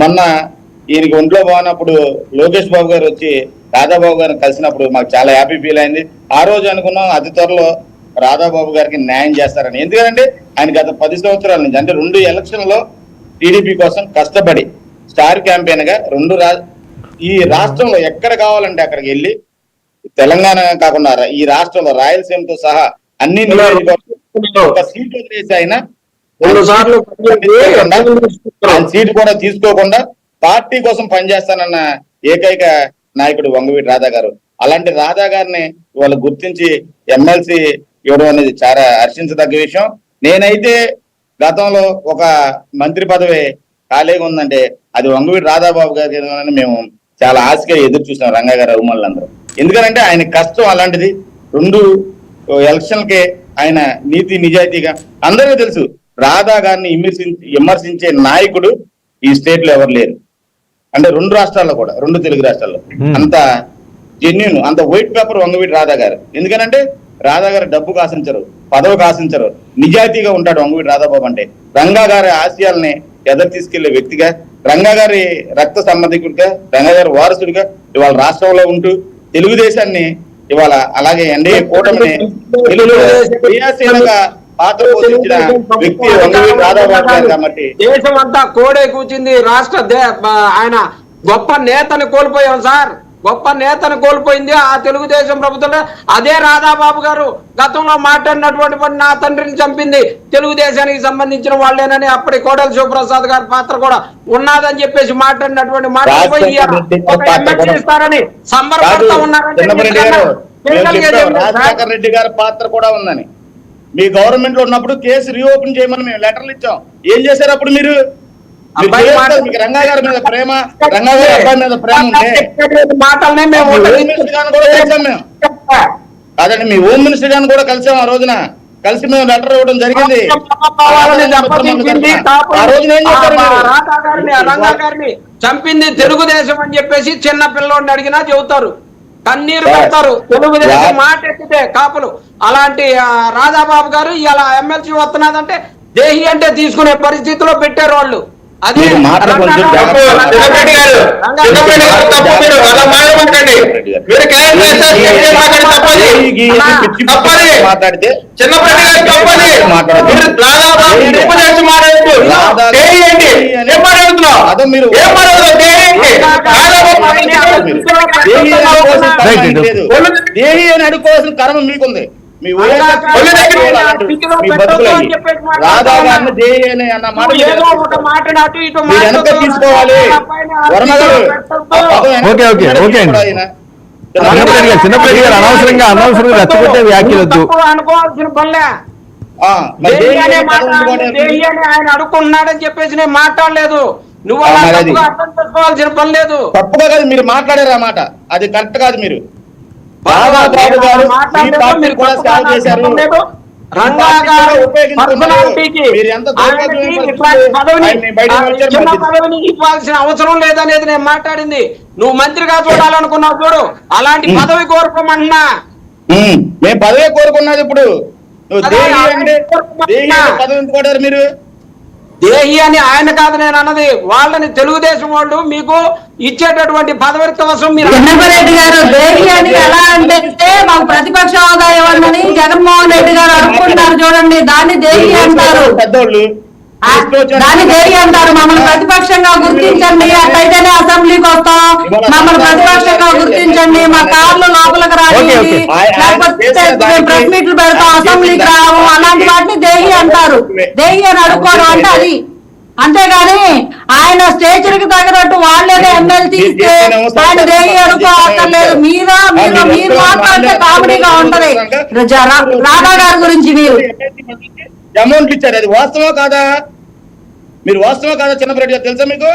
మొన్న ఈయనకి ఒంట్లో బాగున్నప్పుడు లోకేష్ బాబు గారు వచ్చి రాధాబాబు గారిని కలిసినప్పుడు మాకు చాలా హ్యాపీ ఫీల్ అయింది. ఆ రోజు అనుకున్నాం అతి త్వరలో రాధాబాబు గారికి న్యాయం చేస్తారని. ఎందుకంటే ఆయన గత 10 సంవత్సరాల నుంచి అంటే 2 ఎలక్షన్లో టీడీపీ కోసం కష్టపడి స్టార్ క్యాంపెయిన్ గా ఈ రాష్ట్రంలో ఎక్కడ కావాలంటే అక్కడికి వెళ్ళి తెలంగాణ కాకుండా ఈ రాష్ట్రంలో రాయలసీమతో సహా అన్ని ఒక సీట్ వదిలేసి ఆయన సీట్ కూడా తీసుకోకుండా పార్టీ కోసం పనిచేస్తానన్న ఏకైక నాయకుడు వంగవీటి రాధా గారు. అలాంటి రాధా గారిని వాళ్ళు గుర్తించి ఎమ్మెల్సీ ఇవ్వడం అనేది చాలా హర్షించదగ్గ విషయం. నేనైతే గతంలో ఒక మంత్రి పదవి ఖాళీగా ఉందంటే అది వంగవీటి రాధాబాబు గారి మేము చాలా ఆశగా ఎదురు చూసాం రంగా గారి అభిమానులందరూ. ఎందుకంటే ఆయన కష్టం అలాంటిది. 2 ఎలక్షన్లకే ఆయన నీతి నిజాయితీగా అందరికీ తెలుసు. రాధా గారిని విమర్శించే నాయకుడు ఈ స్టేట్ లో ఎవరు లేరు. అంటే 2 రాష్ట్రాల్లో కూడా 2 తెలుగు రాష్ట్రాల్లో అంత జెన్యూన్ అంత వైట్ పేపర్ వంగవీటి రాధా గారు. ఎందుకనంటే రాధా గారు డబ్బుకు ఆశించరు, పదవికి ఆశించరు, నిజాయితీగా ఉంటాడు వంగవీటి రాధాబాబు అంటే. రంగా గారి ఆశయాల్ని ఎదురు తీసుకెళ్లే వ్యక్తిగా, రంగా గారి రక్త సంబంధికుడిగా, రంగా గారి వారసుడిగా ఇవాళ రాష్ట్రంలో ఉంటూ తెలుగుదేశాన్ని ఇవాళ అలాగే ఎన్డీఏ కూటమిని క్రియాశీలంగా పాత్ర పోషించిన వ్యక్తి వంగవీటి రాధాబాబు గారు. కాబట్టి దేశం అంతా కోడే కూర్చింది. ఆయన గొప్ప నేతను కోల్పోయాం సార్, గొప్ప నేతను కోల్పోయింది ఆ తెలుగుదేశం ప్రభుత్వంలో. అదే రాధాబాబు గారు గతంలో మాట్లాడినటువంటి నా తండ్రిని చంపింది తెలుగుదేశానికి సంబంధించిన వాళ్ళేనని అప్పటి కోడెల శివప్రసాద్ గారి పాత్ర కూడా ఉన్నదని చెప్పేసి మాట్లాడినటువంటి మాటలు ఇస్తారని సంబరపడుతూ ఉన్నారని. రాజశేఖర రెడ్డి గారి పాత్ర కూడా ఉందని మీ గవర్నమెంట్ లో ఉన్నప్పుడు కేసు రీఓపెన్ చేయమని మేము లెటర్లు ఇచ్చాం. ఏం చేశారు అప్పుడు మీరు? మీకు రంగా గారి మీద ప్రేమ, రంగా గారి అబ్బాయి మీద ప్రేమ ఉంటే కాదండి మీ హోమ్ మినిస్టర్ గారిని కూడా కలిసాం. ఆ రోజున కలిసి మేము లెటర్ ఇవ్వడం జరిగింది. ఆ రోజున ఏం చెప్పారు? రంగా గారిని చంపింది తెలుగుదేశం అని చెప్పేసి చిన్న పిల్లోడిని అడిగినా చెబుతారు, కన్నీరు పెడతారు. తెలుగుదేశం మాట ఎక్కితే కాపులు. అలాంటి రాధాబాబు గారు ఇలా ఎమ్మెల్సీ వస్తున్నదంటే దేహి అంటే తీసుకునే పరిస్థితిలో పెట్టారు వాళ్ళు. అది మాట్లాడితే దేహి అని అడుకోవాల్సిన కర్మ మీకుంది. మీ రాధా గారిని దేహి అని అన్న మాట వెనక తీసుకోవాలి. వర్మ గారు చిన్నప్పటి గారు అనవసరంగా రెచ్చగొట్టే వ్యాఖ్యలొద్దు. అనుకోవాల్సిన పనిలే ఆయన అడుక్కున్నాడని చెప్పేసి నేను మాట్లాడలేదు. నువ్వు అర్థం చేసుకోవాల్సిన పని లేదు. తప్పుగా కాదు మీరు మాట్లాడారు ఆ మాట, అది కరెక్ట్ కాదు. మీరు రాధాబాబు గారు కూడా సేవ చేశారు. రంగా గారు పదవిని ఇవ్వాల్సిన అవసరం లేదనేది నేను మాట్లాడింది. నువ్వు మంత్రిగా చూడాలనుకున్నావు చూడు, అలాంటి పదవి కోరుకోమన్నా. మేము పదవి కోరుకున్నది. ఇప్పుడు పదవి మీరు దేహి అని ఆయన కాదు నేను అన్నది, వాళ్ళని తెలుగుదేశం వాళ్ళు మీకు ఇచ్చేటటువంటి పదవి కోసం మీరు. జగన్మోహన్ రెడ్డి గారు దేహి అని ఎలా అంటే మాకు ప్రతిపక్ష హోదా ఇవ్వండి జగన్మోహన్ రెడ్డి గారు అనుకుంటారు చూడండి, దాన్ని దేహి అంటారు. దాన్ని దేహి అంటారు. మమ్మల్ని ప్రతిపక్షంగా గుర్తించండి, అట్లయితేనే అసెంబ్లీకి వస్తాం. మమ్మల్ని ప్రతిపక్షంగా గుర్తించండి, మా కార్లు లోపలికి రావాలి, లేకపోతే ప్రెస్ మీట్లు పెడతాం, అసెంబ్లీకి రావు, అలాంటి వాటిని దేహి అంటారు. దేహి అని అడుక్కోవడం అంటే అది. అంతేగాని ఆయన స్టేచర్ కి తగినట్టు వాళ్ళేనే ఎమ్మెల్సీ ఇస్తే ఆయన దేహి అనుకోవక్కర్లేదు. మీరు మాట్లాడితే కామెడీగా ఉంటది. రాధా గారి గురించి మీరు అమౌంట్లు ఇచ్చారు, అది వాస్తవం కాదా? మీరు వాస్తవం కాదా చిన్నప్పటి గారు తెలుసా మీకు?